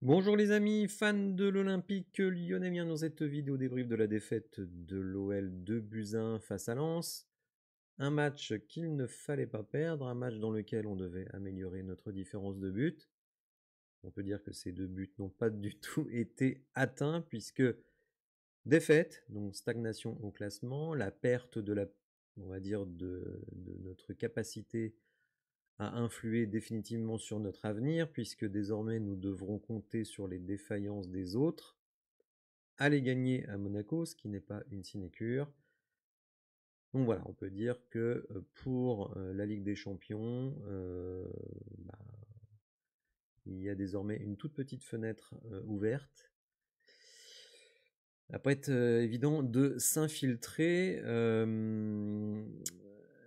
Bonjour les amis, fans de l'Olympique lyonnais, bien dans cette vidéo débrief de la défaite de l'OL 2-1 face à Lens. Un match qu'il ne fallait pas perdre, un match dans lequel on devait améliorer notre différence de but. On peut dire que ces 2 buts n'ont pas du tout été atteints puisque défaite, donc stagnation au classement, la perte de notre capacité à influer définitivement sur notre avenir, puisque désormais nous devrons compter sur les défaillances des autres, aller gagner à Monaco, ce qui n'est pas une sinécure. Donc voilà, on peut dire que pour la Ligue des Champions, il y a désormais une toute petite fenêtre ouverte. Ça va pas être évident de s'infiltrer.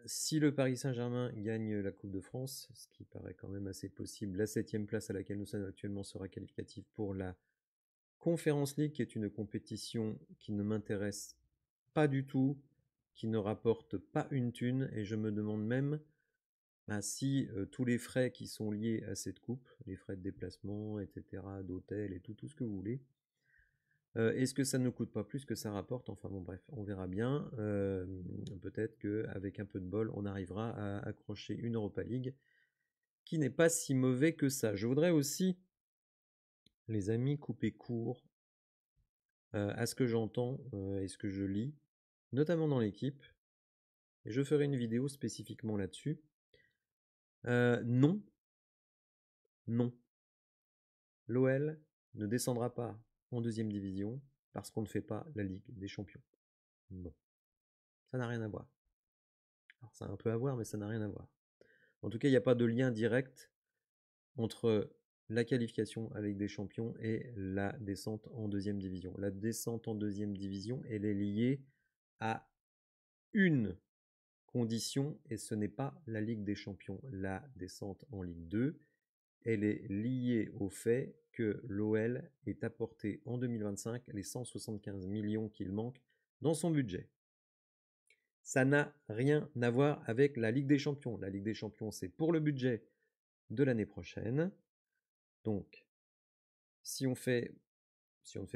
Si le Paris Saint-Germain gagne la Coupe de France, ce qui paraît quand même assez possible, la 7e place à laquelle nous sommes actuellement sera qualificative pour la Conference League, qui est une compétition qui ne m'intéresse pas du tout, qui ne rapporte pas une thune, et je me demande même si tous les frais qui sont liés à cette coupe, les frais de déplacement, etc., d'hôtel et tout ce que vous voulez, est-ce que ça ne coûte pas plus que ça rapporte? Enfin bon bref, on verra bien. Peut-être qu'avec un peu de bol, on arrivera à accrocher une Europa League qui n'est pas si mauvais que ça. Je voudrais aussi, les amis, couper court à ce que j'entends et ce que je lis, notamment dans l'équipe. Et je ferai une vidéo spécifiquement là-dessus. Non, l'OL ne descendra pas en 2e division parce qu'on ne fait pas la Ligue des Champions. Non, ça n'a rien à voir. Alors ça a un peu à voir, mais ça n'a rien à voir. En tout cas, il n'y a pas de lien direct entre la qualification avec des champions et la descente en 2e division. La descente en 2e division, elle est liée à une condition, et ce n'est pas la Ligue des Champions. La descente en Ligue 2, elle est liée au fait que l'OL ait apporté en 2025 les 175 millions qu'il manque dans son budget. Ça n'a rien à voir avec la Ligue des Champions. La Ligue des Champions, c'est pour le budget de l'année prochaine. Donc, si on ne fait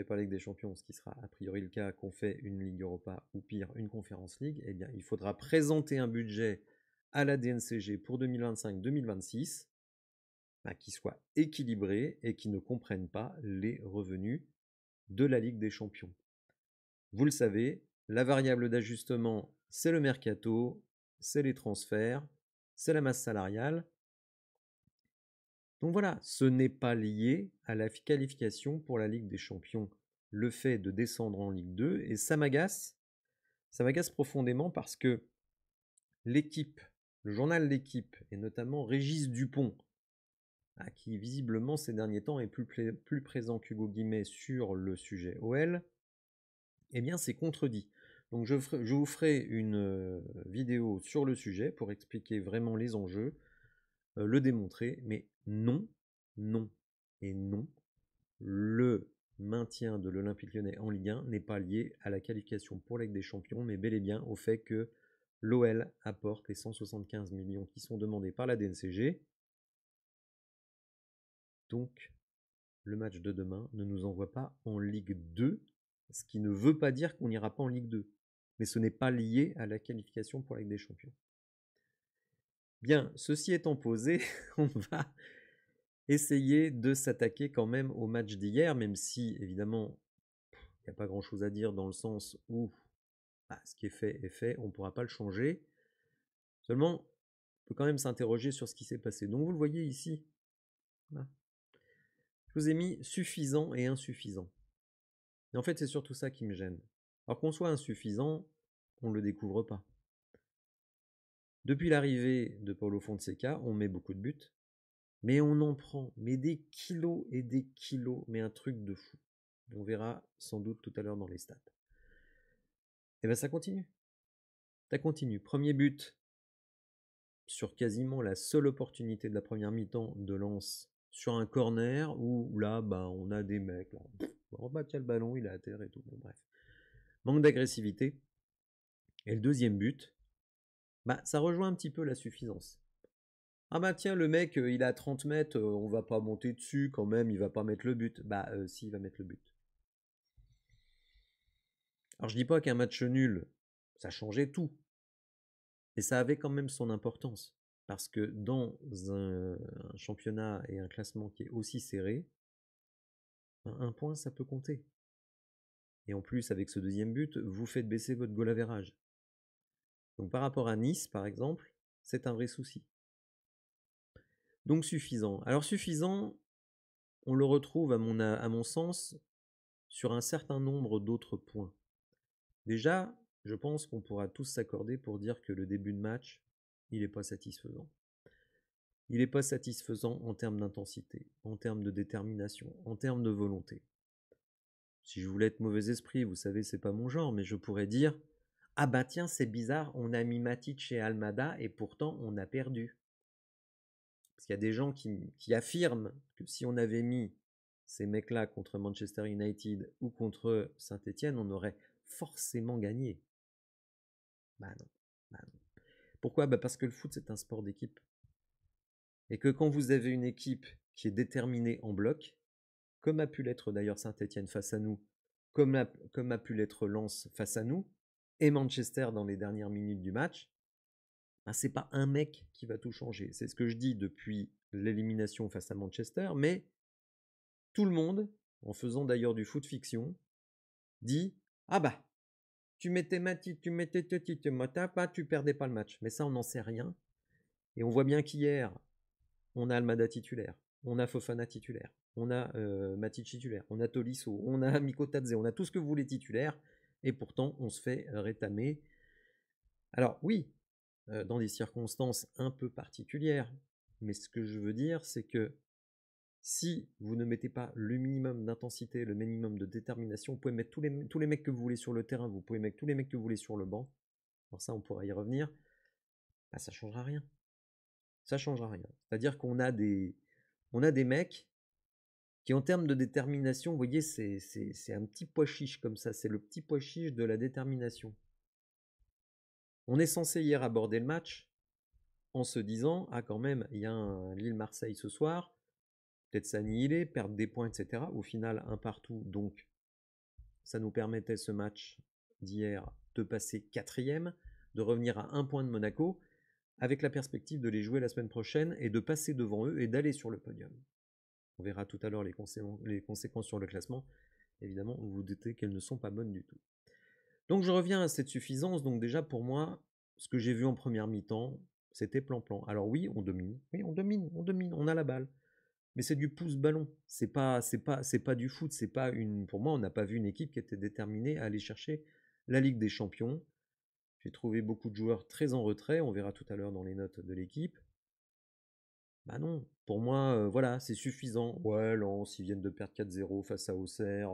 pas la Ligue des Champions, ce qui sera a priori le cas, qu'on fait une Ligue Europa ou pire une Conference League, eh bien, il faudra présenter un budget à la DNCG pour 2025-2026 qui soit équilibré et qui ne comprenne pas les revenus de la Ligue des Champions. Vous le savez, la variable d'ajustement, c'est le mercato, c'est les transferts, c'est la masse salariale. Donc voilà, ce n'est pas lié à la qualification pour la Ligue des Champions, le fait de descendre en Ligue 2, et ça m'agace profondément parce que l'équipe, le journal L'équipe, et notamment Régis Dupont, qui visiblement ces derniers temps est plus présent qu'Hugo Guimet sur le sujet OL, eh bien c'est contredit. Donc je vous ferai une vidéo sur le sujet pour expliquer vraiment les enjeux, le démontrer, mais non, et non, le maintien de l'Olympique Lyonnais en Ligue 1 n'est pas lié à la qualification pour la Ligue des Champions, mais bel et bien au fait que l'OL apporte les 175 millions qui sont demandés par la DNCG. Donc, le match de demain ne nous envoie pas en Ligue 2, ce qui ne veut pas dire qu'on n'ira pas en Ligue 2. Mais ce n'est pas lié à la qualification pour la Ligue des Champions. Bien, ceci étant posé, on va essayer de s'attaquer quand même au match d'hier, même si, évidemment, il n'y a pas grand-chose à dire dans le sens où ce qui est fait, on ne pourra pas le changer. Seulement, on peut quand même s'interroger sur ce qui s'est passé. Donc vous le voyez ici. Là. Je vous ai mis suffisant et insuffisant. Et en fait, c'est surtout ça qui me gêne. Alors qu'on soit insuffisant, on ne le découvre pas. Depuis l'arrivée de Paulo Fonseca, on met beaucoup de buts, mais on en prend des kilos et des kilos, mais un truc de fou. On verra sans doute tout à l'heure dans les stats. Et bien ça continue. Ça continue. Premier but sur quasiment la seule opportunité de la première mi-temps de Lens sur un corner où là, on a des mecs. Là, on bat le ballon, il est à terre et tout. Bon, bref. Manque d'agressivité. Et le deuxième but, ça rejoint un petit peu la suffisance. Ah bah tiens, le mec, il est à 30 mètres, on va pas monter dessus quand même, il va pas mettre le but. Bah si, il va mettre le but. Alors je dis pas qu'un match nul, ça changeait tout. Et ça avait quand même son importance. Parce que dans un championnat et un classement qui est aussi serré, un point, ça peut compter. Et en plus, avec ce deuxième but, vous faites baisser votre goal average. Donc par rapport à Nice, par exemple, c'est un vrai souci. Donc suffisant. Alors suffisant, on le retrouve à mon sens sur un certain nombre d'autres points. Déjà, je pense qu'on pourra tous s'accorder pour dire que le début de match, il n'est pas satisfaisant. Il n'est pas satisfaisant en termes d'intensité, en termes de détermination, en termes de volonté. Si je voulais être mauvais esprit, vous savez, c'est pas mon genre, mais je pourrais dire ah bah tiens, c'est bizarre, on a mis Matic chez Almada et pourtant on a perdu. Parce qu'il y a des gens qui affirment que si on avait mis ces mecs-là contre Manchester United ou contre Saint-Etienne, on aurait forcément gagné. Bah non, bah non. Pourquoi? Bah parce que le foot, c'est un sport d'équipe. Et que quand vous avez une équipe qui est déterminée en bloc, comme a pu l'être d'ailleurs Saint-Etienne face à nous, comme a pu l'être Lens face à nous, et Manchester dans les dernières minutes du match, ben c'est pas un mec qui va tout changer. C'est ce que je dis depuis l'élimination face à Manchester, mais tout le monde, en faisant d'ailleurs du foot fiction, dit ah bah tu mettais Matic, tu mettais Toti, tu perdais pas le match. Mais ça on n'en sait rien. Et on voit bien qu'hier, on a Almada titulaire, on a Fofana titulaire, on a Matic titulaire, on a Tolisso, on a Mikotadze, on a tout ce que vous voulez titulaire, et pourtant on se fait rétamer. Alors oui, dans des circonstances un peu particulières, mais ce que je veux dire, c'est que si vous ne mettez pas le minimum d'intensité, le minimum de détermination, vous pouvez mettre tous les mecs que vous voulez sur le terrain, vous pouvez mettre tous les mecs que vous voulez sur le banc, alors ça on pourra y revenir, bah, ça ne changera rien. Ça ne changera rien. C'est-à-dire qu'on a des mecs qui en termes de détermination, vous voyez, c'est un petit pois chiche comme ça, c'est le petit pois chiche de la détermination. On est censé hier aborder le match en se disant, ah quand même, il y a un Lille-Marseille ce soir, peut-être s'annihiler, perdre des points, etc. Au final, un partout, donc ça nous permettait ce match d'hier de passer 4e, de revenir à 1 point de Monaco, avec la perspective de les jouer la semaine prochaine et de passer devant eux et d'aller sur le podium. On verra tout à l'heure les conséquences sur le classement. Évidemment, vous vous doutez qu'elles ne sont pas bonnes du tout. Donc je reviens à cette suffisance. Donc déjà pour moi, ce que j'ai vu en première mi-temps, c'était plan-plan. Alors oui, on domine, on a la balle. Mais c'est du pouce-ballon. C'est pas du foot. C'est pas une. Pour moi, on n'a pas vu une équipe qui était déterminée à aller chercher la Ligue des Champions. J'ai trouvé beaucoup de joueurs très en retrait. On verra tout à l'heure dans les notes de l'équipe. Bah non, pour moi, voilà, c'est suffisant. Ouais, Lens, ils viennent de perdre 4-0 face à Auxerre.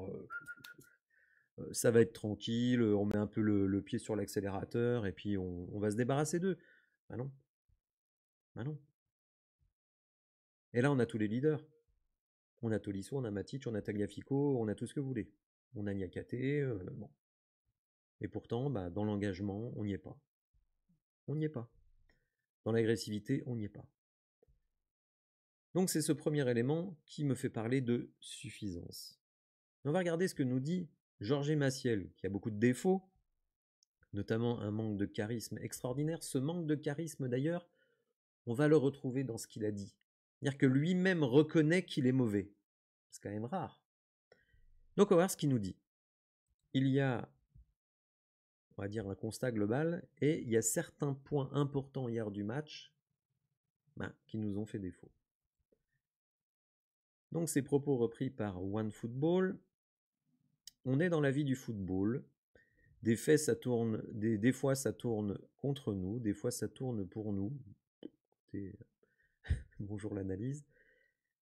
Ça va être tranquille, on met un peu le pied sur l'accélérateur et puis on va se débarrasser d'eux. Bah non, bah non. Et là, on a tous les leaders. On a Tolisso, on a Matic, on a Tagliafico, on a tout ce que vous voulez. On a Niakate, bon. Et pourtant, bah, dans l'engagement, on n'y est pas. On n'y est pas. Dans l'agressivité, on n'y est pas. Donc c'est ce premier élément qui me fait parler de suffisance. On va regarder ce que nous dit Georges Maciel, qui a beaucoup de défauts, notamment un manque de charisme extraordinaire. Ce manque de charisme, d'ailleurs, on va le retrouver dans ce qu'il a dit. C'est-à-dire que lui-même reconnaît qu'il est mauvais. C'est quand même rare. Donc on va voir ce qu'il nous dit. Il y a, on va dire, un constat global, et il y a certains points importants hier du match qui nous ont fait défaut. Donc ces propos repris par OneFootball. On est dans la vie du football. Des fois ça tourne contre nous, des fois ça tourne pour nous. Bonjour l'analyse.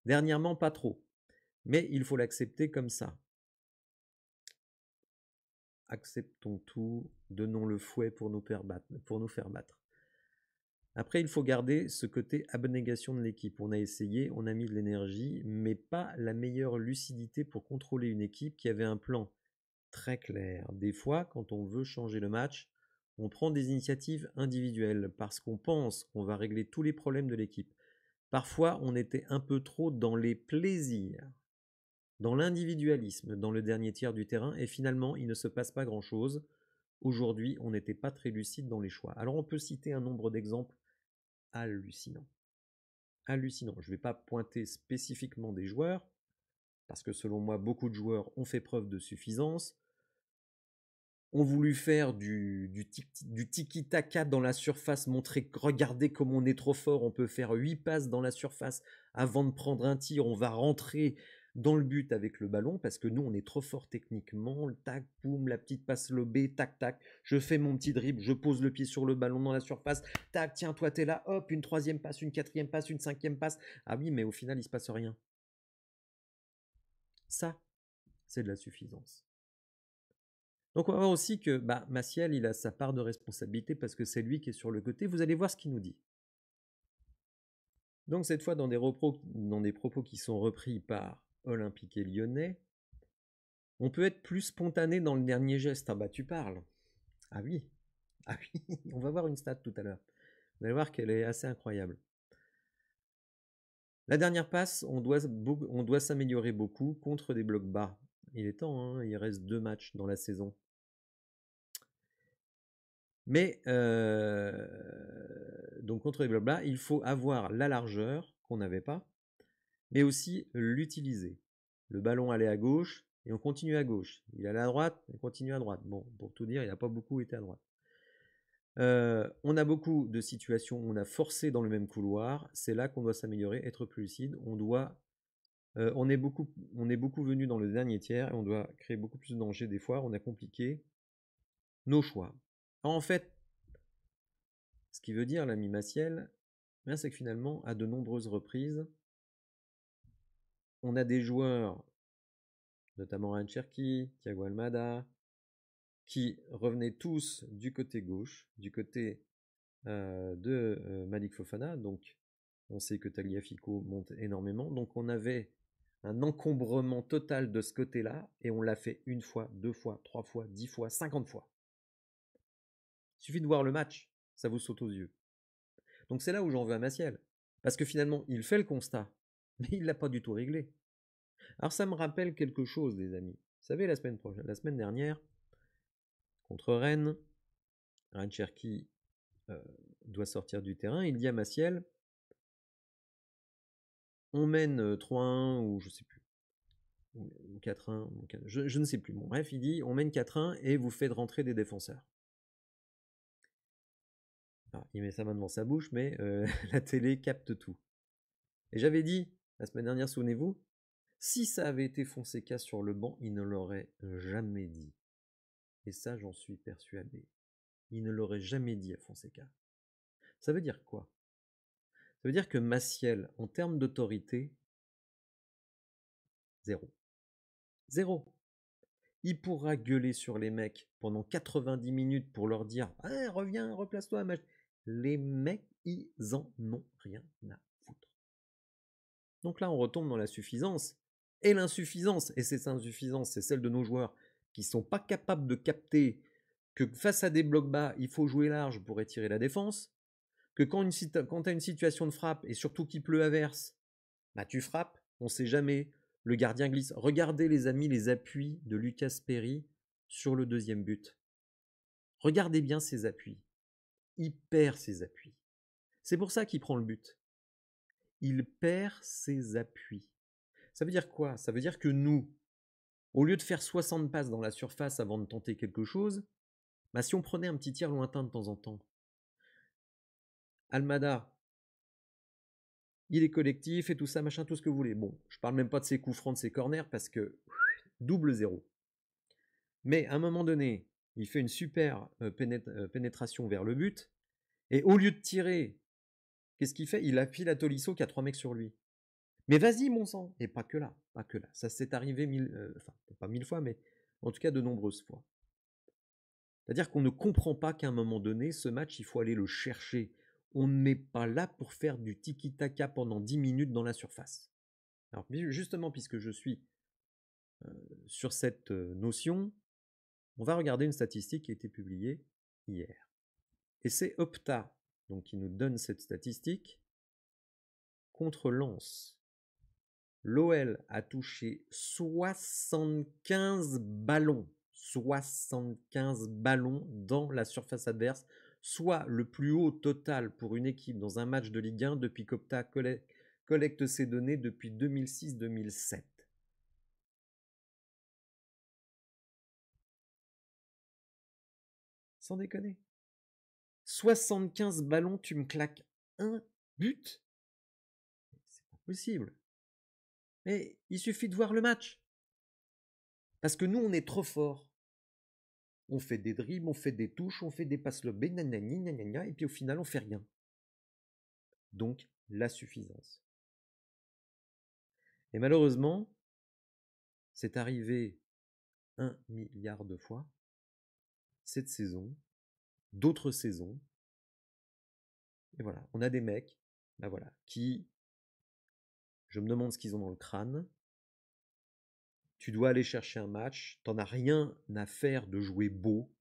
Dernièrement, pas trop. Mais il faut l'accepter comme ça. Acceptons tout, donnons le fouet pour nous faire battre. Après, il faut garder ce côté abnégation de l'équipe. On a essayé, on a mis de l'énergie, mais pas la meilleure lucidité pour contrôler une équipe qui avait un plan très clair. Des fois, quand on veut changer le match, on prend des initiatives individuelles parce qu'on pense qu'on va régler tous les problèmes de l'équipe. Parfois, on était un peu trop dans les plaisirs, dans l'individualisme, dans le dernier tiers du terrain, et finalement, il ne se passe pas grand-chose. Aujourd'hui, on n'était pas très lucide dans les choix. Alors, on peut citer un nombre d'exemples hallucinants. Hallucinants. Je ne vais pas pointer spécifiquement des joueurs, parce que selon moi, beaucoup de joueurs ont fait preuve de suffisance, ont voulu faire du tiki-taka dans la surface, montrer, regardez comme on est trop fort, on peut faire 8 passes dans la surface avant de prendre un tir, on va rentrer dans le but avec le ballon, parce que nous, on est trop fort techniquement, le tac, boum, la petite passe lobée, tac, tac, je fais mon petit dribble, je pose le pied sur le ballon dans la surface, tac, tiens, toi, t'es là, hop, une troisième passe, une quatrième passe, une cinquième passe, ah oui, mais au final, il se passe rien. Ça, c'est de la suffisance. Donc on va voir aussi que Maciel, il a sa part de responsabilité parce que c'est lui qui est sur le côté. Vous allez voir ce qu'il nous dit. Donc cette fois, dans des propos qui sont repris par Olympique et Lyonnais, on peut être plus spontané dans le dernier geste. Ah bah tu parles. Ah oui, ah oui, on va voir une stat tout à l'heure. Vous allez voir qu'elle est assez incroyable. La dernière passe, on doit s'améliorer beaucoup contre des blocs bas. Il est temps, hein, il reste 2 matchs dans la saison. Mais donc contre les blocs bas, il faut avoir la largeur qu'on n'avait pas, mais aussi l'utiliser. Le ballon allait à gauche et on continue à gauche. Il allait à droite et on continue à droite. Bon, pour tout dire, il n'a pas beaucoup été à droite. On a beaucoup de situations où on a forcé dans le même couloir. C'est là qu'on doit s'améliorer, être plus lucide. On est beaucoup venu dans le dernier tiers et on doit créer beaucoup plus de danger des fois. On a compliqué nos choix. Alors, en fait, ce qui veut dire, l'ami Maciel, c'est que finalement, à de nombreuses reprises, on a des joueurs, notamment Ryan Cherki, Thiago Almada, qui revenaient tous du côté gauche, du côté de Malik Fofana. Donc, on sait que Tagliafico monte énormément. Donc, on avait un encombrement total de ce côté-là, et on l'a fait 1 fois, 2 fois, 3 fois, 10 fois, 50 fois. Il suffit de voir le match, ça vous saute aux yeux. Donc, c'est là où j'en veux à Maciel. Parce que finalement, il fait le constat, mais il ne l'a pas du tout réglé. Alors ça me rappelle quelque chose, les amis. Vous savez, la semaine dernière, contre Rennes, Ryan Cherki doit sortir du terrain. Il dit à Maciel, on mène 3-1 ou je sais plus, ou 4-1, je ne sais plus. Bon, bref, il dit, on mène 4-1 et vous faites rentrer des défenseurs. Alors, il met sa main devant sa bouche, mais la télé capte tout. Et j'avais dit, la semaine dernière, souvenez-vous, si ça avait été Fonseca sur le banc, il ne l'aurait jamais dit. Et ça, j'en suis persuadé. Il ne l'aurait jamais dit à Fonseca. Ça veut dire quoi? Ça veut dire que Maciel, en termes d'autorité, 0. 0. Il pourra gueuler sur les mecs pendant 90 minutes pour leur dire hey, reviens, replace-toi. Les mecs, ils en ont rien à foutre. Donc là, on retombe dans la suffisance. Et l'insuffisance, et cette insuffisance, c'est celle de nos joueurs qui ne sont pas capables de capter que face à des blocs bas, il faut jouer large pour étirer la défense, que quand tu as une situation de frappe, et surtout qu'il pleut à verse, tu frappes, on ne sait jamais, le gardien glisse. Regardez les amis les appuis de Lucas Perry sur le deuxième but. Regardez bien ses appuis. Il perd ses appuis. C'est pour ça qu'il prend le but. Il perd ses appuis. Ça veut dire quoi? Ça veut dire que nous, au lieu de faire 60 passes dans la surface avant de tenter quelque chose, si on prenait un petit tir lointain de temps en temps, Almada, il est collectif et tout ça, machin, tout ce que vous voulez. Bon, je parle même pas de ses coups francs, de ses corners, parce que double 0. Mais à un moment donné, il fait une super pénétration vers le but, et au lieu de tirer, qu'est-ce qu'il fait? Il appuie la Tolisso qui a 3 mecs sur lui. Mais vas-y, mon sang! Et pas que là, pas que là. Ça s'est arrivé pas 1000 fois, mais en tout cas de nombreuses fois. C'est-à-dire qu'on ne comprend pas qu'à un moment donné, ce match, il faut aller le chercher. On n'est pas là pour faire du tiki-taka pendant 10 minutes dans la surface. Alors justement, puisque je suis sur cette notion, on va regarder une statistique qui a été publiée hier. Et c'est Opta donc, qui nous donne cette statistique. contre Lens. L'OL a touché 75 ballons. 75 ballons dans la surface adverse, soit le plus haut total pour une équipe dans un match de Ligue 1 depuis qu'Opta collecte ces données depuis 2006-2007. Sans déconner. 75 ballons, tu me claques un but? C'est pas possible. Mais il suffit de voir le match. Parce que nous, on est trop forts. On fait des dribbles, on fait des touches, on fait des passes lobées, et puis au final, on fait rien. Donc, la suffisance. Et malheureusement, c'est arrivé 1 milliard de fois cette saison, d'autres saisons. Et voilà, on a des mecs, là voilà, qui, je me demande ce qu'ils ont dans le crâne. Tu dois aller chercher un match, t'en as rien à faire de jouer beau.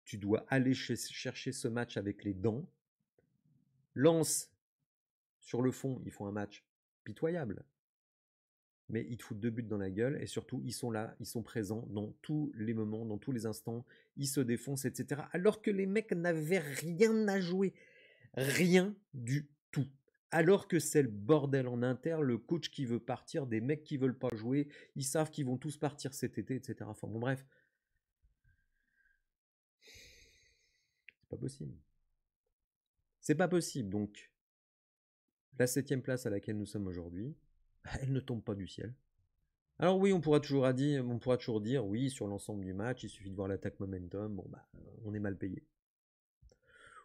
Tu dois aller chercher ce match avec les dents. Lens, sur le fond, ils font un match pitoyable. Mais ils te foutent 2 buts dans la gueule et surtout, ils sont là, ils sont présents dans tous les moments, dans tous les instants. Ils se défoncent, etc. Alors que les mecs n'avaient rien à jouer. Rien du tout. Alors que c'est le bordel en inter, le coach qui veut partir, des mecs qui veulent pas jouer, ils savent qu'ils vont tous partir cet été, etc. Enfin bon, bref. C'est pas possible. C'est pas possible. Donc, la 7e place à laquelle nous sommes aujourd'hui, elle ne tombe pas du ciel. Alors oui, on pourra toujours dire, oui, sur l'ensemble du match, il suffit de voir l'attaque momentum, bon bah, on est mal payé.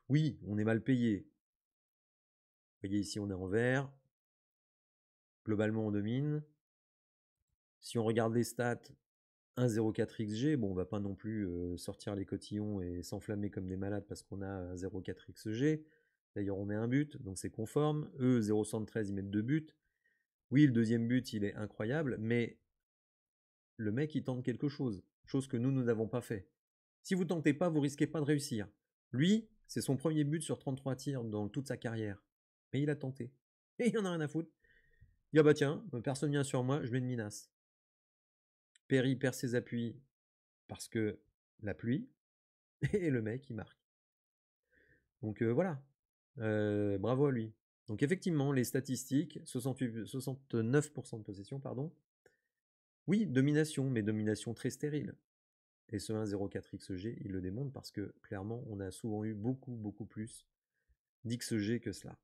Oui, on est mal payé. Vous voyez ici, on est en vert. Globalement, on domine. Si on regarde les stats, 1,04 XG, bon, on va pas non plus sortir les cotillons et s'enflammer comme des malades parce qu'on a 1,04 XG. D'ailleurs, on met un but, donc c'est conforme. Eux, 0,73, ils mettent 2 buts. Oui, le deuxième but, il est incroyable, mais le mec, il tente quelque chose. Chose que nous n'avons pas fait. Si vous tentez pas, vous risquez pas de réussir. Lui, c'est son premier but sur 33 tirs dans toute sa carrière. Mais il a tenté. Et il en a rien à foutre. Il dit, ah bah tiens, personne vient sur moi, je mets une minace. Perry perd ses appuis parce que la pluie. Et le mec, il marque. Donc voilà. Bravo à lui. Donc effectivement, les statistiques, 69% de possession, pardon. Oui, domination, mais domination très stérile. Et ce 1,04 XG, il le démontre parce que clairement, on a souvent eu beaucoup plus d'XG que cela.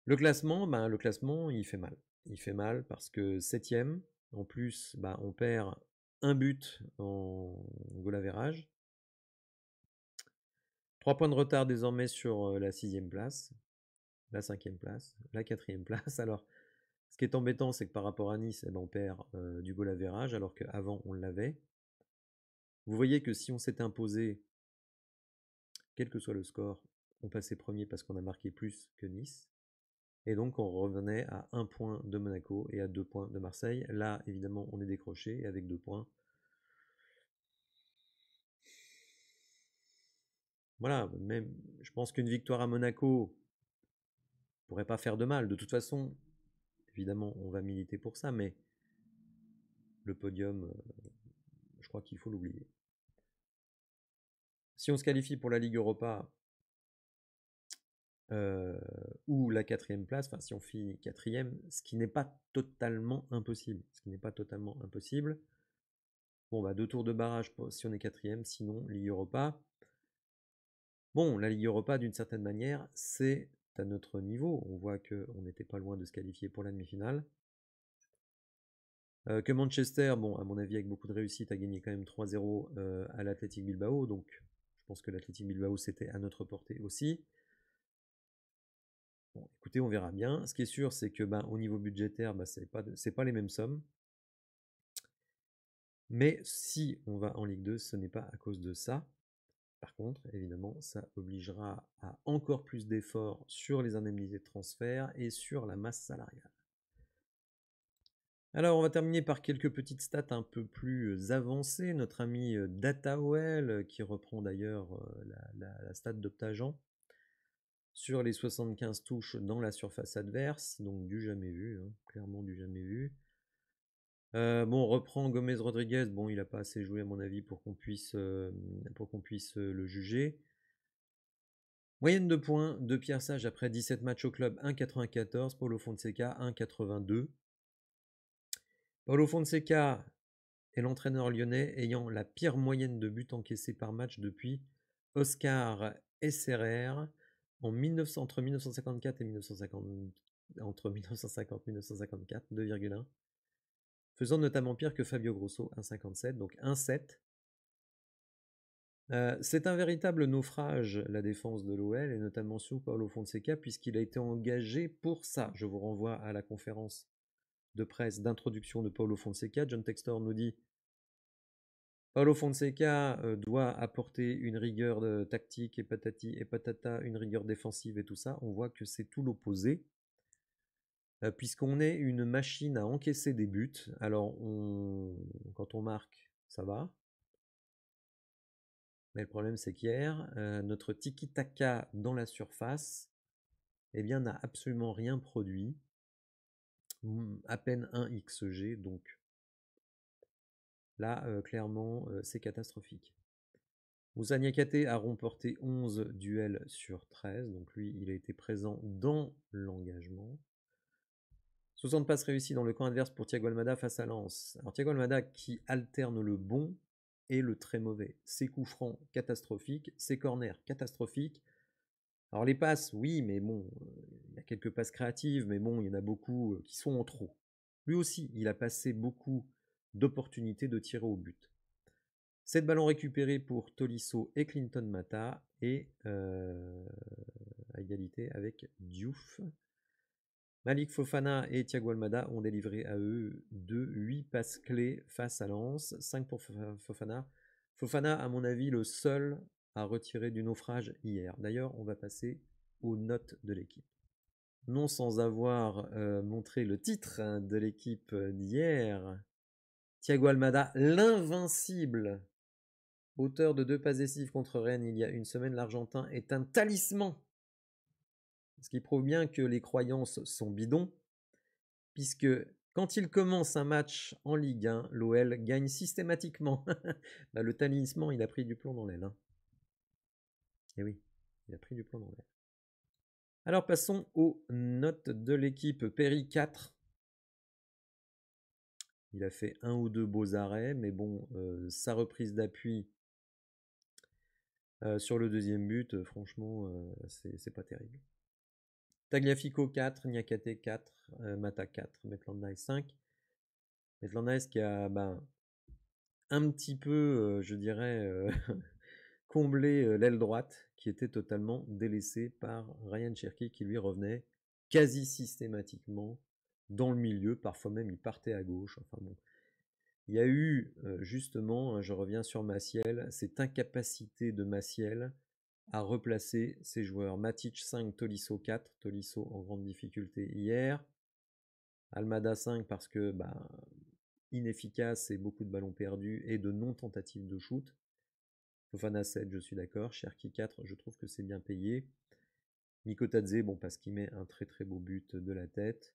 Le classement, il fait mal. Il fait mal parce que 7e, en plus, on perd un but en goal average. 3 points de retard désormais sur la 6e place, la 5e place, la 4e place. Alors, ce qui est embêtant, c'est que par rapport à Nice, on perd du goal average alors qu'avant, on l'avait. Vous voyez que si on s'était imposé, quel que soit le score, on passait premier parce qu'on a marqué plus que Nice. Et donc, on revenait à 1 point de Monaco et à 2 points de Marseille. Là, évidemment, on est décroché et avec 2 points. Voilà, même, je pense qu'une victoire à Monaco pourrait pas faire de mal. De toute façon, évidemment, on va militer pour ça, mais le podium, je crois qu'il faut l'oublier. Si on se qualifie pour la Ligue Europa ou la 4e place, enfin si on finit 4e, ce qui n'est pas totalement impossible. Bon, 2 tours de barrage si on est 4e, sinon Ligue Europa. Bon, la Ligue Europa, d'une certaine manière, c'est à notre niveau. On voit qu'on n'était pas loin de se qualifier pour la demi-finale. Que Manchester, bon, à mon avis, avec beaucoup de réussite, a gagné quand même 3-0 à l'Athletic Bilbao. Donc, je pense que l'Athletic Bilbao, c'était à notre portée aussi. Bon, écoutez, on verra bien. Ce qui est sûr, c'est que au niveau budgétaire, c'est pas les mêmes sommes. Mais si on va en Ligue 2, ce n'est pas à cause de ça. Par contre, évidemment, ça obligera à encore plus d'efforts sur les indemnités de transfert et sur la masse salariale. Alors, on va terminer par quelques petites stats un peu plus avancées. Notre ami DataOL, qui reprend d'ailleurs la stat d'Optagen, sur les 75 touches dans la surface adverse, donc du jamais vu, hein, clairement du jamais vu. Bon, on reprend Gomez-Rodriguez, bon, il n'a pas assez joué à mon avis pour qu'on puisse, le juger. Moyenne de points de Pierre Sage après 17 matchs au club, 1,94. Paulo Fonseca, 1,82. Paulo Fonseca est l'entraîneur lyonnais ayant la pire moyenne de buts encaissés par match depuis Oscar SRR entre 1954 et 1954, 2,1. Faisant notamment pire que Fabio Grosso, 1,57, donc 1,7. C'est un véritable naufrage, la défense de l'OL, et notamment sous Paulo Fonseca, puisqu'il a été engagé pour ça. Je vous renvoie à la conférence de presse d'introduction de Paulo Fonseca. John Textor nous dit Paulo Fonseca doit apporter une rigueur tactique et patati et patata, une rigueur défensive et tout ça. On voit que c'est tout l'opposé, puisqu'on est une machine à encaisser des buts. Alors, quand on marque, ça va. Mais le problème, c'est qu'hier, notre tiki-taka dans la surface, eh bien, n'a absolument rien produit. À peine un XG, donc là, clairement, c'est catastrophique. Moussa Niakhaté a remporté 11 duels sur 13, donc lui, il a été présent dans l'engagement. 60 passes réussies dans le camp adverse pour Thiago Almada face à Lens. Alors Thiago Almada qui alterne le bon et le très mauvais. Ses coups francs catastrophiques, ses corners catastrophiques. Alors les passes, oui, mais bon, il y a quelques passes créatives, mais bon, il y en a beaucoup qui sont en trop. Lui aussi, il a passé beaucoup d'opportunités de tirer au but. 7 ballons récupérés pour Tolisso et Clinton Mata, et à égalité avec Diouf. Malik Fofana et Thiago Almada ont délivré à eux 8 passes clés face à Lens, 5 pour Fofana. Fofana, à mon avis, le seul à retirer du naufrage hier. D'ailleurs, on va passer aux notes de l'équipe. Non sans avoir montré le titre de l'équipe d'hier. Thiago Almada, l'invincible. Auteur de 2 passes décisives contre Rennes il y a une semaine, l'Argentin est un talisman. Ce qui prouve bien que les croyances sont bidons, puisque quand il commence un match en Ligue 1, l'OL gagne systématiquement. Bah, le talisman, il a pris du plomb dans l'aile. Hein. Et oui, il a pris du plomb dans l'aile. Alors passons aux notes de l'équipe. Perry 4. Il a fait 1 ou 2 beaux arrêts, mais bon, sa reprise d'appui sur le deuxième but, franchement, c'est pas terrible. Tagliafico 4, Niakhaté 4, Mata 4, Maitland Nice 5. Maitland Nice qui a un petit peu, je dirais, comblé l'aile droite qui était totalement délaissée par Ryan Cherki qui lui revenait quasi systématiquement dans le milieu, parfois même il partait à gauche. Enfin bon, il y a eu justement, je reviens sur Maciel, cette incapacité de Maciel à replacer ses joueurs. Matic 5, Tolisso 4, Tolisso en grande difficulté hier. Almada 5 parce que inefficace et beaucoup de ballons perdus et de non-tentatives de shoot. Fofana 7, je suis d'accord. Cherki 4, je trouve que c'est bien payé. Mikotadze, bon, parce qu'il met un très très beau but de la tête.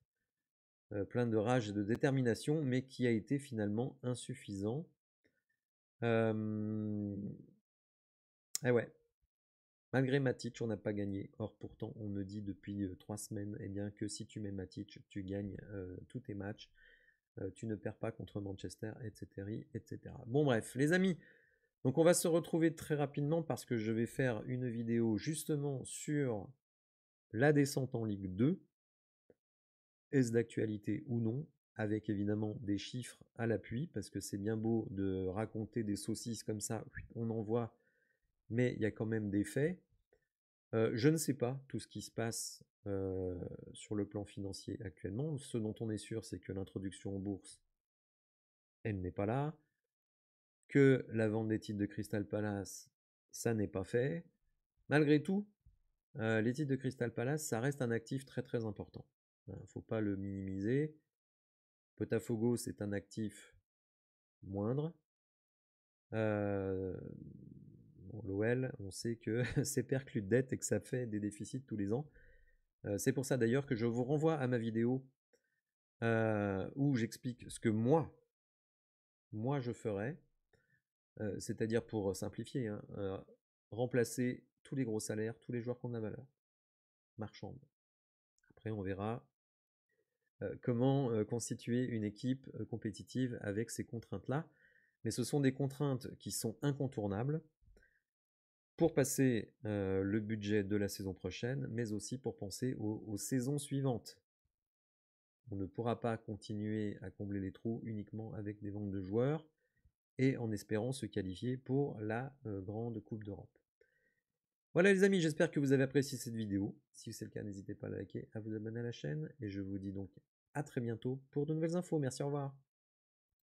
Plein de rage et de détermination, mais qui a été finalement insuffisant. Eh ouais. Malgré Matic, on n'a pas gagné. Or, pourtant, on me dit depuis 3 semaines que si tu mets Matic, tu gagnes tous tes matchs. Tu ne perds pas contre Manchester, etc., etc. Bon, bref, les amis. Donc, on va se retrouver très rapidement parce que je vais faire une vidéo justement sur la descente en Ligue 2. Est-ce d'actualité ou non? Avec évidemment des chiffres à l'appui, parce que c'est bien beau de raconter des saucisses comme ça, on en voit, mais il y a quand même des faits. Je ne sais pas tout ce qui se passe sur le plan financier actuellement. Ce dont on est sûr, c'est que l'introduction en bourse, elle n'est pas là, que la vente des titres de Crystal Palace, ça n'est pas fait. Malgré tout, les titres de Crystal Palace, ça reste un actif très très important. Il ne faut pas le minimiser. Botafogo, c'est un actif moindre. Bon, l'OL, on sait que c'est perclus de dettes et que ça fait des déficits tous les ans. C'est pour ça d'ailleurs que je vous renvoie à ma vidéo où j'explique ce que moi je ferais, c'est-à-dire pour simplifier, hein, remplacer tous les gros salaires, tous les joueurs qui ont de la valeur marchande. Après, on verra comment constituer une équipe compétitive avec ces contraintes-là. Mais ce sont des contraintes qui sont incontournables pour passer le budget de la saison prochaine, mais aussi pour penser aux saisons suivantes. On ne pourra pas continuer à combler les trous uniquement avec des ventes de joueurs et en espérant se qualifier pour la grande Coupe d'Europe. Voilà les amis, j'espère que vous avez apprécié cette vidéo. Si c'est le cas, n'hésitez pas à liker, à vous abonner à la chaîne. Et je vous dis donc à très bientôt pour de nouvelles infos. Merci, au revoir.